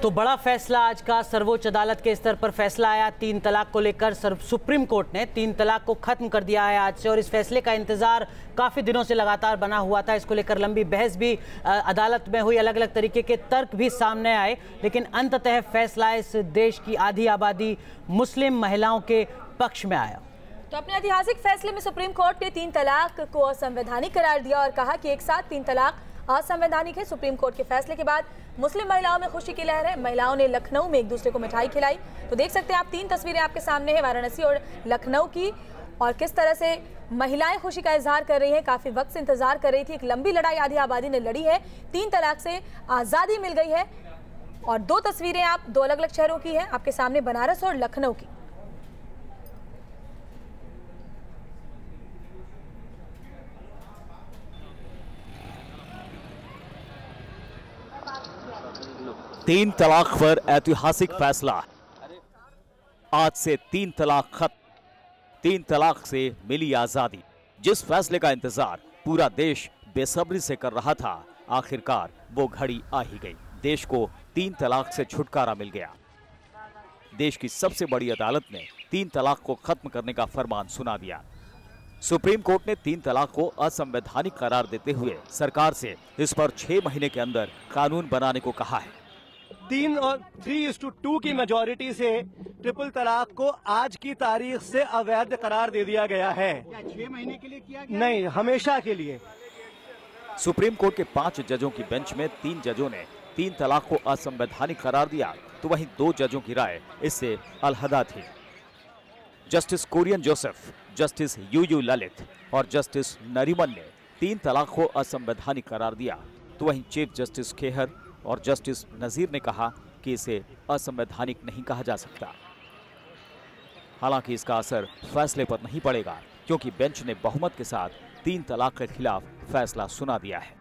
तो बड़ा फैसला आज का सर्वोच्च अदालत के स्तर पर फैसला आया। 3 तलाक को लेकर सुप्रीम कोर्ट ने 3 तलाक को खत्म कर दिया है आज से, और इस फैसले का इंतजार काफी दिनों से लगातार बना हुआ था। इसको लेकर लंबी बहस भी अदालत में हुई, अलग अलग तरीके के तर्क भी सामने आए, लेकिन अंततः फैसला इस देश की आधी आबादी मुस्लिम महिलाओं के पक्ष में आया। तो अपने ऐतिहासिक फैसले में सुप्रीम कोर्ट ने 3 तलाक को असंवैधानिक करार दिया और कहा कि एक साथ 3 तलाक असंवैधानिक है। सुप्रीम कोर्ट के फैसले के बाद मुस्लिम महिलाओं में खुशी की लहर है। महिलाओं ने लखनऊ में एक दूसरे को मिठाई खिलाई। तो देख सकते हैं आप 3 तस्वीरें आपके सामने है वाराणसी और लखनऊ की, और किस तरह से महिलाएं खुशी का इजहार कर रही हैं। काफी वक्त से इंतजार कर रही थी। एक लंबी लड़ाई आधी आबादी ने लड़ी है। 3 तलाक से आजादी मिल गई है। और 2 तस्वीरें आप 2 अलग अलग शहरों की है आपके सामने, बनारस और लखनऊ की। तीन तलाक पर ऐतिहासिक फैसला। आज से 3 तलाक खत्म। 3 तलाक से मिली आजादी। जिस फैसले का इंतजार पूरा देश बेसब्री से कर रहा था, आखिरकार वो घड़ी आ ही गई। देश को 3 तलाक से छुटकारा मिल गया। देश की सबसे बड़ी अदालत ने 3 तलाक को खत्म करने का फरमान सुना दिया। सुप्रीम कोर्ट ने 3 तलाक को असंवैधानिक करार देते हुए सरकार से इस पर 6 महीने के अंदर कानून बनाने को कहा है। 3 और 3:2 की मेजॉरिटी से ट्रिपल तलाक को आज की तारीख से अवैध करार दे दिया गया है। 6 महीने के लिए किया गया? नहीं, हमेशा के लिए। सुप्रीम कोर्ट के 5 जजों की बेंच में 3 जजों ने 3 तलाक को असंवैधानिक करार दिया, तो वहीं 2 जजों की राय इससे अलहदा थी। जस्टिस कुरियन जोसेफ, जस्टिस यू ललित और जस्टिस नरीमन ने 3 तलाक को असंवैधानिक करार दिया, तो वहीं चीफ जस्टिस खेहर और जस्टिस नजीर ने कहा कि इसे असंवैधानिक नहीं कहा जा सकता। हालांकि इसका असर फैसले पर नहीं पड़ेगा, क्योंकि बेंच ने बहुमत के साथ 3 तलाक के खिलाफ फैसला सुना दिया है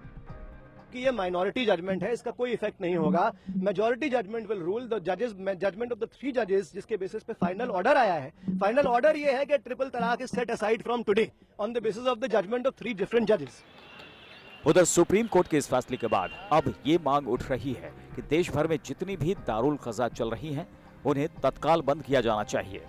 कि ये माइनॉरिटी जजमेंट है, इसका कोई इफेक्ट नहीं होगा। Majority judgment will rule. The जजेस जजमेंट ऑफ द 3 जजेस जिसके बेसिस पे फाइनल ऑर्डर आया है, फाइनल ऑर्डर ये है कि triple talaq is set aside from today on the basis of the judgment of 3 different जजेस। उधर सुप्रीम कोर्ट के इस फैसले के बाद अब ये मांग उठ रही है कि देश भर में जितनी भी दारुल क़ज़ा चल रही हैं, उन्हें तत्काल बंद किया जाना चाहिए।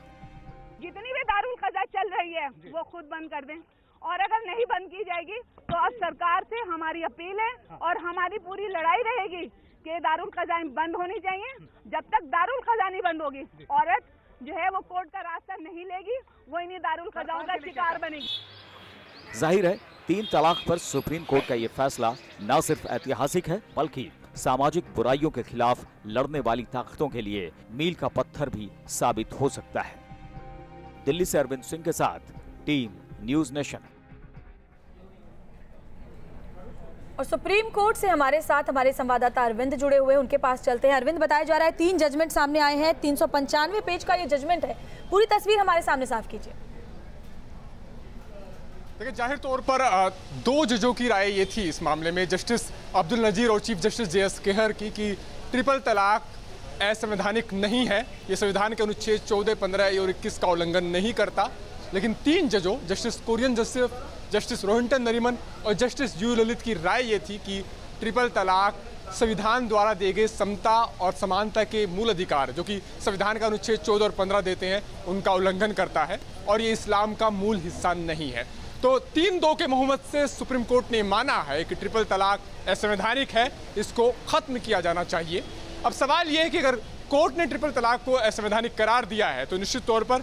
जितनी भी दारुल क़ज़ा चल रही है वो खुद बंद कर दें, और अगर नहीं बंद की जाएगी तो अब सरकार से हमारी अपील है और हमारी पूरी लड़ाई रहेगी कि दारुल क़ज़ा बंद होनी चाहिए। जब तक दारुल क़ज़ा नहीं बंद होगी, औरत जो है वो कोर्ट का रास्ता नहीं लेगी, वो इन्हीं दारुल क़ज़ाओं का शिकार बनेगी। जाहिर है 3 तलाक पर सुप्रीम कोर्ट का ये फैसला न सिर्फ ऐतिहासिक है, बल्कि सामाजिक बुराइयों के खिलाफ लड़ने वाली ताकतों के लिए मील का पत्थर भी साबित हो सकता है। दिल्ली से अरविंद सिंह के साथ टीम न्यूज़ नेशन। और सुप्रीम कोर्ट से हमारे साथ हमारे संवाददाता अरविंद जुड़े हुए हैं, उनके पास चलते हैं। अरविंद, बताया जा रहा है 3 जजमेंट सामने आए हैं। 395 पेज का ये जजमेंट है। पूरी तस्वीर हमारे सामने साफ कीजिए। देखिए, जाहिर तौर पर 2 जजों की राय ये थी इस मामले में, जस्टिस अब्दुल नजीर और चीफ जस्टिस JS खेहर की, कि ट्रिपल तलाक असंवैधानिक नहीं है। ये संविधान के अनुच्छेद 14, 15 और 21 का उल्लंघन नहीं करता। लेकिन 3 जजों, जस्टिस कुरियन जोसेफ, जस्टिस रोहिंटन नरीमन और जस्टिस यू ललित की राय ये थी कि ट्रिपल तलाक संविधान द्वारा दिए गए समता और समानता के मूल अधिकार, जो कि संविधान का अनुच्छेद 14 और 15 देते हैं, उनका उल्लंघन करता है और ये इस्लाम का मूल हिस्सा नहीं है। तो 3-2 के बहुमत से सुप्रीम कोर्ट ने माना है कि ट्रिपल तलाक असंवैधानिक है, इसको खत्म किया जाना चाहिए। अब सवाल ये है कि अगर कोर्ट ने ट्रिपल तलाक को असंवैधानिक करार दिया है, तो निश्चित तौर पर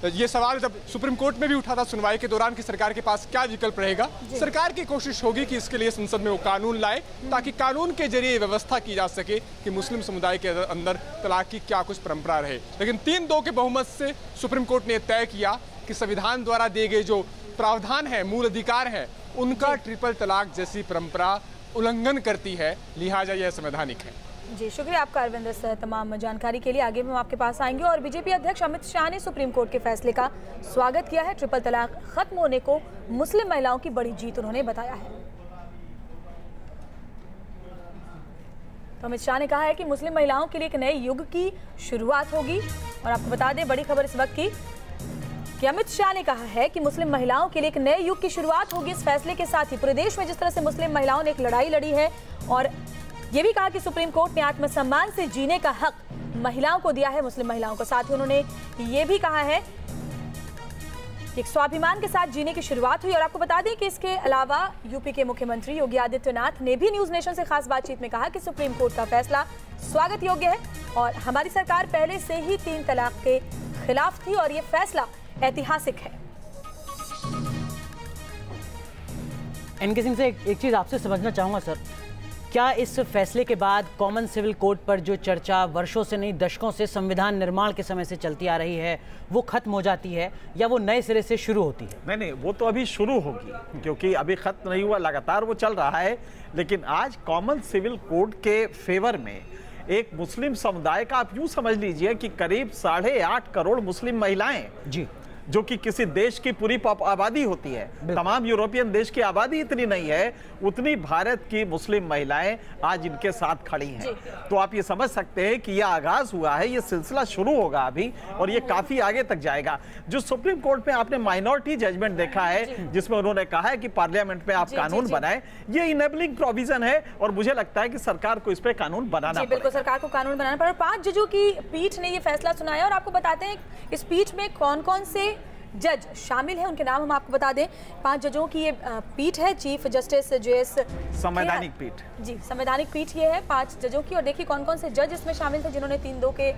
ये सवाल जब सुप्रीम कोर्ट में भी उठा था सुनवाई के दौरान कि सरकार के पास क्या विकल्प रहेगा। सरकार की कोशिश होगी कि इसके लिए संसद में वो कानून लाए, ताकि कानून के जरिए व्यवस्था की जा सके कि मुस्लिम समुदाय के अंदर तलाक की क्या कुछ परंपरा रहे। लेकिन 3-2 के बहुमत से सुप्रीम कोर्ट ने तय किया कि संविधान द्वारा दिए गए जो प्रावधान है, मूल अधिकार है, उनका ट्रिपल तलाक जैसी परंपरा उल्लंघन करती है, लिहाजा यह संवैधानिक है। जी, शुक्रिया आपका अरविंद इस तमाम जानकारी के लिए। आगे भी हम आपके पास आएंगे। और बीजेपी अध्यक्ष अमित शाह ने सुप्रीम कोर्ट के फैसले का स्वागत किया है। ट्रिपल तलाक खत्म होने को मुस्लिम महिलाओं की बड़ी जीत उन्होंने बताया है। तो अमित शाह ने कहा है कि मुस्लिम महिलाओं के लिए एक नए युग की शुरुआत होगी। और आपको बता दें बड़ी खबर इस वक्त की कि अमित शाह ने कहा है कि मुस्लिम महिलाओं के लिए एक नए युग की शुरुआत होगी इस फैसले के साथ ही। पूरे देश में जिस तरह से मुस्लिम महिलाओं ने एक लड़ाई लड़ी है और ये भी कहा कि सुप्रीम कोर्ट ने आत्मसम्मान से जीने का हक महिलाओं को दिया है, मुस्लिम महिलाओं को। साथ ही उन्होंने ये भी कहा है कि स्वाभिमान के साथ जीने की शुरुआत हुई। और आपको बता दें कि इसके अलावा यूपी के मुख्यमंत्री योगी आदित्यनाथ ने भी न्यूज नेशन से खास बातचीत में कहा कि सुप्रीम कोर्ट का फैसला स्वागत योग्य है और हमारी सरकार पहले से ही 3 तलाक के खिलाफ थी और ये फैसला ऐतिहासिक है। एनके सिंह से एक चीज आपसे समझना चाहूंगा सर, क्या इस फैसले के बाद कॉमन सिविल कोड पर जो चर्चा वर्षों से नहीं दशकों से संविधान निर्माण के समय से चलती आ रही है वो खत्म हो जाती है या वो नए सिरे से शुरू होती है? नहीं, वो तो अभी शुरू होगी, क्योंकि अभी खत्म नहीं हुआ, लगातार वो चल रहा है। लेकिन आज कॉमन सिविल कोड के फेवर में एक मुस्लिम समुदाय का, आप यूं समझ लीजिए कि करीब 8.5 करोड़ मुस्लिम महिलाएं, जी, जो कि किसी देश की पूरी आबादी होती है, तमाम यूरोपियन देश की आबादी इतनी नहीं है, उतनी भारत की मुस्लिम महिलाएं आज इनके साथ खड़ी हैं। तो आप ये समझ सकते हैं कि यह आगाज हुआ है, ये सिलसिला शुरू होगा अभी और ये काफी आगे तक जाएगा। जो सुप्रीम कोर्ट में आपने माइनॉरिटी जजमेंट देखा है जिसमें उन्होंने कहा है कि पार्लियामेंट में आप कानून बनाएं, ये इनेबलिंग प्रोविजन है और मुझे लगता है कि सरकार को इस पर कानून बनाना पड़ेगा। बिल्कुल, सरकार को कानून बनाना पड़ेगा। 5 जजों की पीठ ने ये फैसला सुनाया और आपको बताते हैं इस पीठ में कौन कौन से जज शामिल हैं, उनके नाम हम आपको बता दें। 5 जजों की ये पीठ है, चीफ जस्टिस जेएस संवैधानिक पीठ, जी संवैधानिक पीठ ये है 5 जजों की। और देखिए कौन कौन से जज इसमें शामिल थे जिन्होंने 3-2 के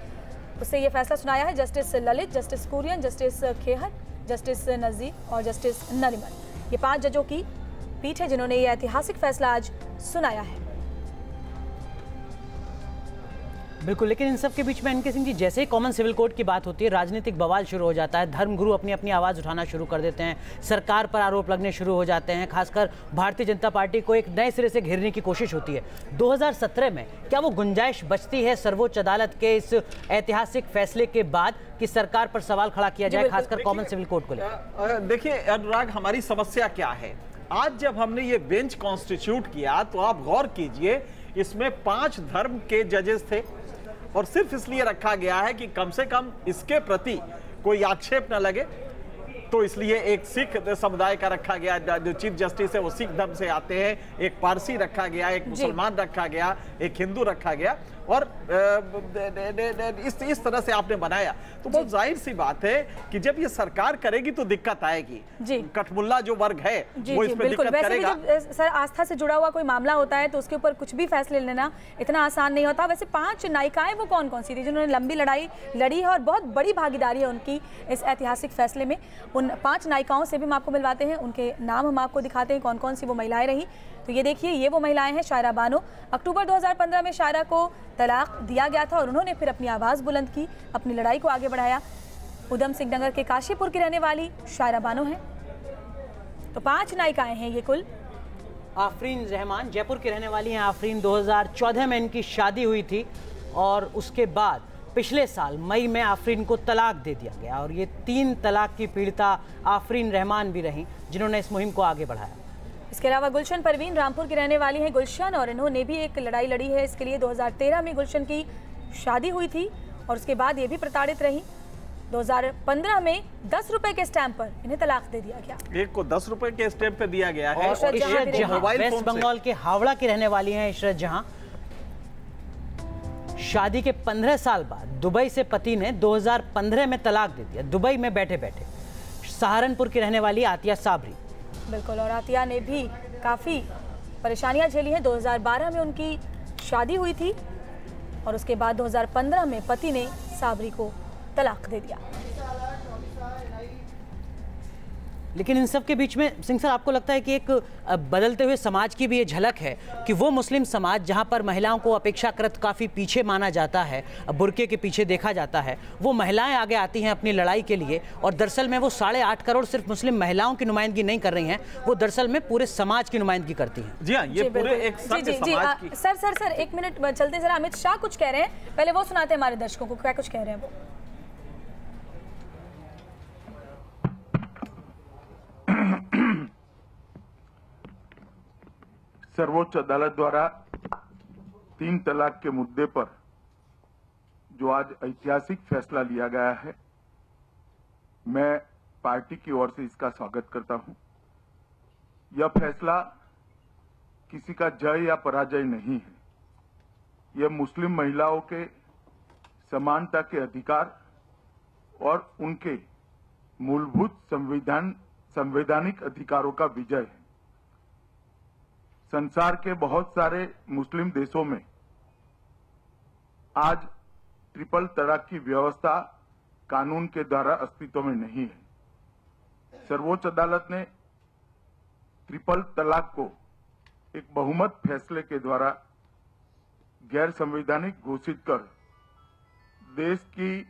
उससे ये फैसला सुनाया है। Justice Lalit, justice Kurian, justice Khehar, justice Nazir और जस्टिस नरिमन। ये 5 जजों की पीठ है जिन्होंने ये ऐतिहासिक फैसला आज सुनाया है। बिल्कुल, लेकिन इन सब के बीच में एनके सिंह जी, जैसे ही कॉमन सिविल कोड की बात होती है राजनीतिक बवाल शुरू हो जाता है, धर्मगुरु अपनी अपनी आवाज़ उठाना शुरू कर देते हैं, सरकार पर आरोप लगने शुरू हो जाते हैं, खासकर भारतीय जनता पार्टी को एक नए सिरे से घेरने की कोशिश होती है। 2017 में क्या वो गुंजाइश बचती है सर्वोच्च अदालत के इस ऐतिहासिक फैसले के बाद कि सरकार पर सवाल खड़ा किया जाए, खासकर कॉमन सिविल कोड को लेकर? देखिए अनुराग, हमारी समस्या क्या है, आज जब हमने ये बेंच कॉन्स्टिट्यूट किया तो आप गौर कीजिए इसमें 5 धर्म के जजेस थे और सिर्फ इसलिए रखा गया है कि कम से कम इसके प्रति कोई आक्षेप न लगे, तो इसलिए एक सिख समुदाय का रखा गया, जो चीफ जस्टिस है वो सिख धर्म से आते हैं, एक पारसी रखा गया, एक मुसलमान रखा गया, एक हिंदू रखा गया और इस तरह से आपने बनाया। तो बहुत जाहिर सी बात है कि जब ये सरकार करेगी तो दिक्कत आएगी। कठमुल्ला जो वर्ग है वो इसमें दिक्कत करेगा। जब सर आस्था से जुड़ा हुआ कोई मामला होता है तो उसके ऊपर कुछ भी फैसले लेना इतना आसान नहीं होता। वैसे 5 नायिकाएं वो कौन कौन सी थी जिन्होंने लंबी लड़ाई लड़ी है और बहुत बड़ी भागीदारी है उनकी इस ऐतिहासिक फैसले में? उन 5 नायिकाओं से भी हम आपको मिलवाते हैं, उनके नाम हम आपको दिखाते हैं कौन कौन सी वो महिलाएं रही। तो ये देखिए, ये वो महिलाएं हैं। शायरा बानो, अक्टूबर 2015 में शायरा को तलाक दिया गया था और उन्होंने फिर अपनी आवाज़ बुलंद की, अपनी लड़ाई को आगे बढ़ाया। उधम सिंह नगर के काशीपुर की रहने वाली शायरा बानो है। तो 5 नायिकाएं हैं ये कुल। आफरीन रहमान जयपुर की रहने वाली हैं। आफरीन 2014 में इनकी शादी हुई थी और उसके बाद पिछले साल मई में आफरीन को तलाक दे दिया गया और ये 3 तलाक की पीड़िता आफरीन रहमान भी रहीं जिन्होंने इस मुहिम को आगे बढ़ाया। इसके अलावा गुलशन परवीन रामपुर की रहने वाली हैं गुलशन और इन्होंने भी एक लड़ाई लड़ी है इसके लिए। 2013 में गुलशन की शादी हुई थी और उसके बाद ये भी प्रताड़ित रही। 2015 में 10 रुपए के स्टैंप पर इन्हें तलाक दे दिया गया। एक को 10 रुपए के स्टैंप पे दिया गया है। और इशरत जहां वेस्ट बंगाल के हावड़ा की रहने वाली हैं। इशरत जहां शादी के 15 साल बाद दुबई से पति ने 2015 में तलाक दे दिया, दुबई में बैठे बैठे। सहारनपुर की रहने वाली आतिया साबरी। बिल्कुल, और आतिया ने भी काफ़ी परेशानियां झेली हैं। 2012 में उनकी शादी हुई थी और उसके बाद 2015 में पति ने साबरी को तलाक दे दिया। लेकिन इन सब के बीच में सिंह सर, आपको लगता है कि एक बदलते हुए समाज की भी ये झलक है कि वो मुस्लिम समाज जहां पर महिलाओं को अपेक्षाकृत काफ़ी पीछे माना जाता है, बुर्के के पीछे देखा जाता है, वो महिलाएं आगे आती हैं अपनी लड़ाई के लिए और दरअसल में वो 8.5 करोड़ सिर्फ मुस्लिम महिलाओं की नुमाइंदगी नहीं कर रही हैं, वो दरअसल में पूरे समाज की नुमाइंदगी करती हैं। जी हाँ, ये पूरे एक सभ्य समाज की। सर 1 मिनट चलते हैं। जरा अमित शाह कुछ कह रहे हैं, पहले वो सुनाते हैं हमारे दर्शकों को क्या कुछ कह रहे हैं वो। सर्वोच्च अदालत द्वारा 3 तलाक के मुद्दे पर जो आज ऐतिहासिक फैसला लिया गया है, मैं पार्टी की ओर से इसका स्वागत करता हूं। यह फैसला किसी का जय या पराजय नहीं है, यह मुस्लिम महिलाओं के समानता के अधिकार और उनके मूलभूत संवैधानिक अधिकारों का विजय है। संसार के बहुत सारे मुस्लिम देशों में आज ट्रिपल तलाक की व्यवस्था कानून के द्वारा अस्तित्व में नहीं है। सर्वोच्च अदालत ने ट्रिपल तलाक को एक बहुमत फैसले के द्वारा गैर संवैधानिक घोषित कर देश की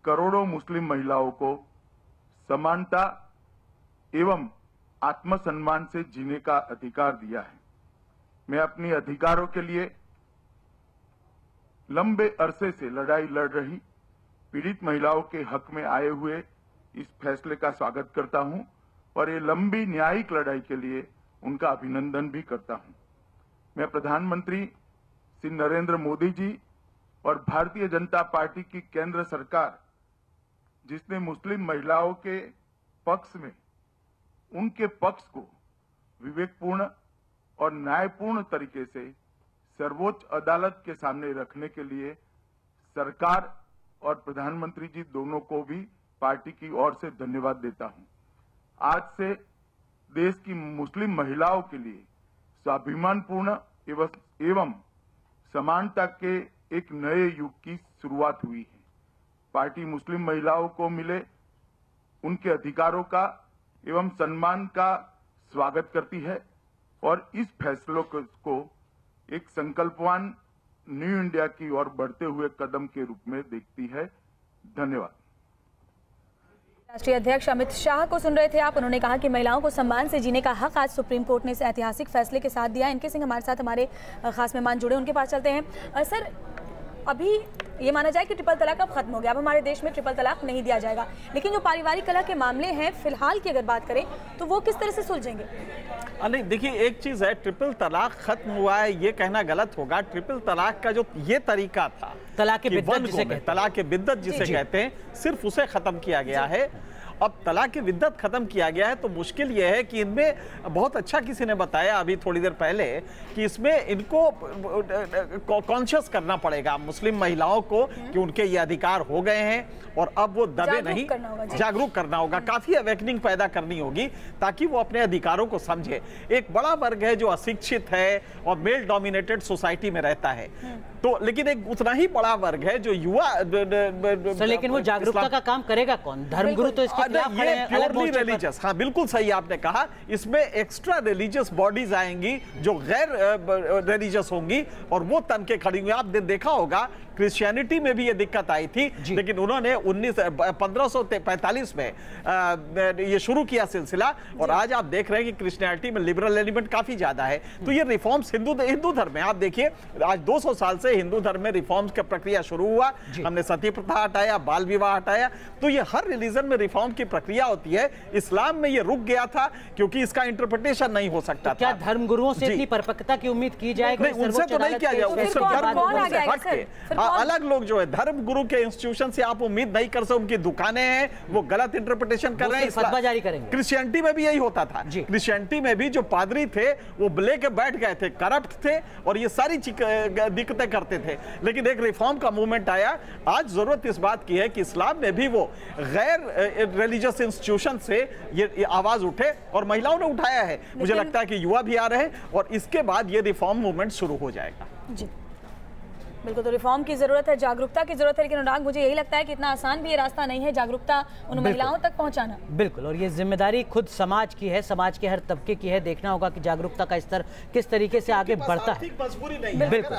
करोड़ों मुस्लिम महिलाओं को समानता एवं आत्मसम्मान से जीने का अधिकार दिया है। मैं अपनी अधिकारों के लिए लंबे अरसे से लड़ाई लड़ रही पीड़ित महिलाओं के हक में आए हुए इस फैसले का स्वागत करता हूं और ये लंबी न्यायिक लड़ाई के लिए उनका अभिनंदन भी करता हूं। मैं प्रधानमंत्री श्री नरेंद्र मोदी जी और भारतीय जनता पार्टी की केंद्र सरकार, जिसने मुस्लिम महिलाओं के पक्ष में उनके पक्ष को विवेकपूर्ण और न्यायपूर्ण तरीके से सर्वोच्च अदालत के सामने रखने के लिए सरकार और प्रधानमंत्री जी दोनों को भी पार्टी की ओर से धन्यवाद देता हूं। आज से देश की मुस्लिम महिलाओं के लिए स्वाभिमानपूर्ण एवं समानता के एक नए युग की शुरुआत हुई है। पार्टी मुस्लिम महिलाओं को मिले उनके अधिकारों का एवं सम्मान का स्वागत करती है और इस फैसलों को एक संकल्पवान न्यू इंडिया की ओर बढ़ते हुए कदम के रूप में देखती है। धन्यवाद। राष्ट्रीय अध्यक्ष अमित शाह को सुन रहे थे आप। उन्होंने कहा कि महिलाओं को सम्मान से जीने का हक आज सुप्रीम कोर्ट ने इस ऐतिहासिक फैसले के साथ दिया। इनके सिंह हमारे साथ हमारे खास मेहमान जुड़े, उनके पास चलते हैं। सर, अभी ये माना जाए कि ट्रिपल तलाक अब खत्म हो गया, अब हमारे देश में ट्रिपल तलाक नहीं दिया जाएगा, लेकिन जो पारिवारिक कलह के मामले हैं फिलहाल की अगर बात करें तो वो किस तरह से सुलझेंगे? नहीं, देखिए एक चीज है, ट्रिपल तलाक खत्म हुआ है ये कहना गलत होगा। ट्रिपल तलाक का जो ये तरीका था, तलाक के बिद्दत जिसे कहते हैं, सिर्फ उसे खत्म किया गया है। अब तलाक की विद्दत खत्म किया गया है तो मुश्किल यह है कि इनमें बहुत अच्छा किसी ने बताया अभी थोड़ी देर पहले कि इसमें इनको कॉन्शियस करना पड़ेगा मुस्लिम महिलाओं को कि उनके ये अधिकार हो गए हैं और अब वो दबे नहीं, जागरूक करना होगा, काफी अवेकनिंग पैदा करनी होगी ताकि वो अपने अधिकारों को समझे। एक बड़ा वर्ग है जो अशिक्षित है और मेल डोमिनेटेड सोसाइटी में रहता है, तो लेकिन एक उतना ही बड़ा वर्ग है जो युवा। लेकिन वो जागरूकता का काम करेगा कौन? धर्मगुरु तो इसके खिलाफ खड़े हैं, प्योरली रिलीजियस। हाँ, बिल्कुल सही आपने कहा। इसमें एक्स्ट्रा रिलीजियस बॉडीज आएंगी जो गैर रिलीजियस होंगी और वो तन के खड़ी हुई। आपने देखा होगा क्रिश्चियनिटी में भी ये दिक्कत आई थी, लेकिन उन्होंने 1545 में ये शुरू किया सिलसिला और आज आप देख रहे हैं कि क्रिश्चियनिटी में लिबरल एलिमेंट काफी ज्यादा है। तो ये रिफॉर्म्स हिंदू धर्म में आप देखिए, आज 200 साल से हिंदू धर्म में रिफॉर्म्स की प्रक्रिया शुरू हुआ। हमने सती प्रथा हटाया, बाल विवाह हटाया, तो ये हर रिलीजन में रिफॉर्म की प्रक्रिया होती है। इस्लाम में ये रुक गया था क्योंकि इसका इंटरप्रिटेशन नहीं हो सकता। क्या धर्मगुरुओं से इतनी परिपक्वता की उम्मीद की जाएगी? उनसे तो नहीं किया जाएगा, अलग लोग जो है धर्म गुरु के इंस्टीट्यूशन से आप उम्मीद नहीं कर सकते। उनकी दुकानें हैं, वो गलत इंटरप्रिटेशन कर रहे हैं, फतवा जारी करेंगे। क्रिश्चियनिटी में भी यही होता था। क्रिश्चियनिटी में भी जो पादरी थे वो लेके बैठ गए थे, करप्ट थे और ये सारी दिक्कतें करते थे। लेकिन एक रिफॉर्म का मूवमेंट आया। आज जरूरत इस बात की है कि इस्लाम में भी वो गैर रिलीजियस इंस्टीट्यूशन से ये आवाज उठे और महिलाओं ने उठाया है। मुझे लगता है कि युवा भी आ रहे हैं और इसके बाद ये रिफॉर्म मूवमेंट शुरू हो जाएगा। जी बिल्कुल, तो रिफॉर्म की जरूरत है, जागरूकता की जरूरत है, लेकिन अनुराग मुझे यही लगता है कि इतना आसान भी ये रास्ता नहीं है जागरूकता उन महिलाओं तक पहुंचाना। बिल्कुल, और ये जिम्मेदारी खुद समाज की है, समाज के हर तबके की है। देखना होगा कि जागरूकता का स्तर किस तरीके से आगे बढ़ता है। बिल्कुल,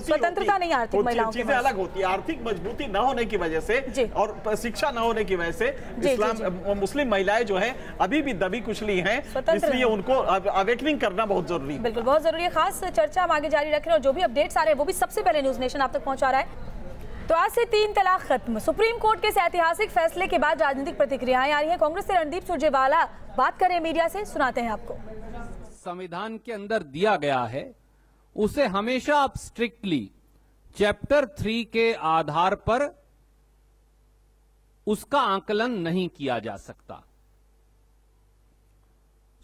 स्वतंत्रता नहीं, आर्थिक महिलाओं की चीजें अलग होती है। आर्थिक मजबूती न होने की वजह से और शिक्षा न होने की वजह से इस्लाम मुस्लिम महिलाएं जो है अभी भी दबी कुचली हैं, इसलिए उनको अवेकनिंग करना बहुत जरूरी है। बिल्कुल, बहुत जरूरी है। खास चर्चा हम आगे जारी रख रहे हैं और जो भी अपडेट्स आ रहे हैं वो भी सबसे पहले न्यूज़ नेशन आप तक पहुंचा रहा है। तो आज से 3 तलाक खत्म। सुप्रीम कोर्ट के इस ऐतिहासिक फैसले के बाद राजनीतिक प्रतिक्रियाएं आ रही हैं। कांग्रेस से रणदीप सुरजेवाला बात करें मीडिया से, सुनाते हैं आपको। संविधान के अंदर दिया गया है उसे हमेशा अब स्ट्रिक्टली चैप्टर 3 के आधार पर उसका आकलन नहीं किया जा सकता।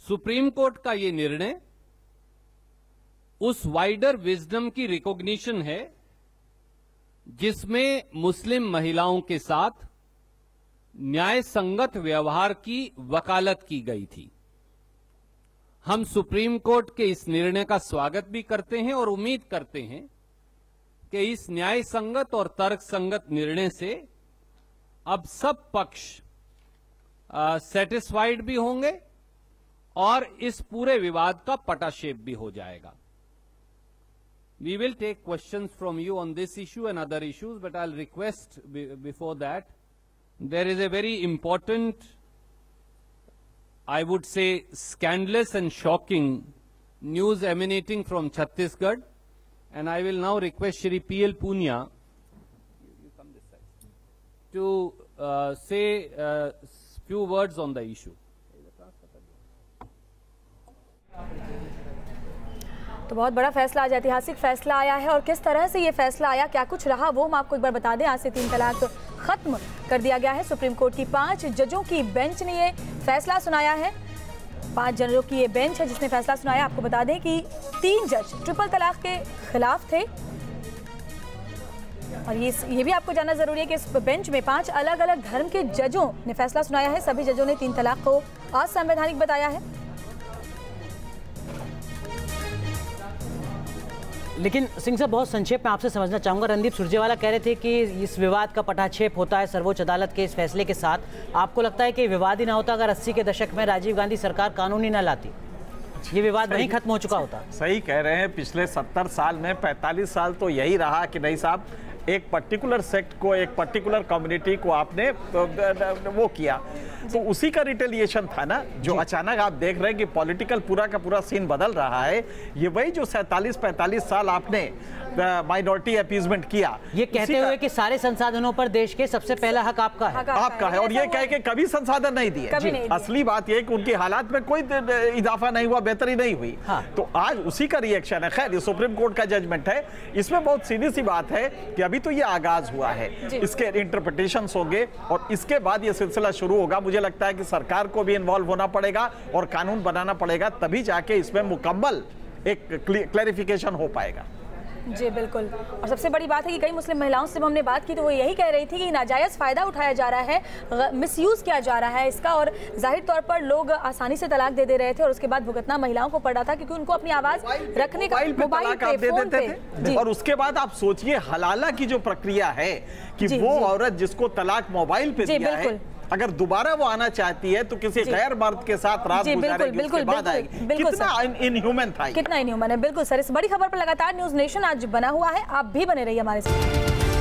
सुप्रीम कोर्ट का यह निर्णय उस वाइडर विजडम की रिकॉग्निशन है जिसमें मुस्लिम महिलाओं के साथ न्याय संगत व्यवहार की वकालत की गई थी। हम सुप्रीम कोर्ट के इस निर्णय का स्वागत भी करते हैं और उम्मीद करते हैं कि इस न्याय संगत और तर्क संगत निर्णय से अब सब पक्ष सेटिस्फाइड भी होंगे और इस पूरे विवाद का पटाक्षेप भी हो जाएगा। We will take questions from you on this issue and other issues, but I'll request before that, there is a very important, I would say, scandalous and shocking news emanating from Chhattisgarh, and I will now request Shri P.L. Punia to say few words on the issue. तो बहुत बड़ा फैसला, आज ऐतिहासिक फैसला आया है और किस तरह से ये फैसला आया, क्या कुछ रहा, वो हम आपको एक बार बता दें। आज से 3 तलाक खत्म कर दिया गया है। सुप्रीम कोर्ट की 5 जजों की बेंच ने ये फैसला सुनाया है। 5 जजों की ये बेंच है जिसने फैसला सुनाया। आपको बता दें कि 3 जज ट्रिपल तलाक के खिलाफ थे और ये भी आपको जानना जरूरी है कि इस बेंच में 5 अलग अलग धर्म के जजों ने फैसला सुनाया है। सभी जजों ने 3 तलाक को असंवैधानिक बताया है। लेकिन सिंह साहब, बहुत संक्षेप में आपसे समझना चाहूंगा। रणदीप सुरजेवाला कह रहे थे कि इस विवाद का पटाक्षेप होता है सर्वोच्च अदालत के इस फैसले के साथ। आपको लगता है कि विवाद ही ना होता अगर 80 के दशक में राजीव गांधी सरकार कानून ही ना लाती, ये विवाद वहीं खत्म हो चुका होता? सही कह रहे हैं। पिछले 70 साल में 45 साल तो यही रहा कि नहीं साहब, एक पर्टिकुलर सेक्ट को, एक पर्टिकुलर कम्युनिटी को आपने वो किया, तो उसी का रिटेलिएशन था ना। जो अचानक आप देख रहे हैं कि पॉलिटिकल पूरा का पूरा सीन बदल रहा है, ये वही जो 47-45 साल आपने माइनॉरिटी अपीजमेंट किया, ये कहते हुए कि सारे संसाधनों पर देश के सबसे पहला हक आपका है, आपका है, और ये कह के कभी संसाधन नहीं दिए। असली बात ये कि उनकी हालात में कोई इजाफा नहीं हुआ, बेहतरी नहीं हुई। तो आज उसी का रिएक्शन है। खैर, ये सुप्रीम कोर्ट का जजमेंट है, इसमें बहुत सीधी सी बात है कि अभी तो ये आगाज हुआ है, इसके इंटरप्रिटेशंस होंगे और इसके बाद ये सिलसिला शुरू होगा। मुझे लगता है कि सरकार को भी इन्वॉल्व होना पड़ेगा और कानून बनाना पड़ेगा, तभी जाके इसमें मुकम्मल एक क्लैरिफिकेशन हो पाएगा। जी बिल्कुल। और सबसे बड़ी बात है कि कई मुस्लिम महिलाओं से हमने बात की तो वो यही कह रही थी कि नाजायज़ फ़ायदा उठाया जा रहा है, मिसयूज़ किया जा रहा है इसका, और जाहिर तौर पर लोग आसानी से तलाक दे रहे थे और उसके बाद भुगतना महिलाओं को पड़ रहा था क्योंकि उनको अपनी आवाज़ रखने का मोबाइल पे, फोन पे। और उसके बाद आप सोचिए हलाला की जो प्रक्रिया है कि वो औरत जिसको तलाक मोबाइल पे दिया है, अगर दोबारा वो आना चाहती है तो किसी गैर मर्द के साथ रात गुजारेगी, उसके बाद आएगी। कितना इनह्यूमन था, कितना इनह्यूमन है। बिल्कुल सर, इस बड़ी खबर पर लगातार न्यूज़ नेशन आज बना हुआ है, आप भी बने रहिए हमारे साथ।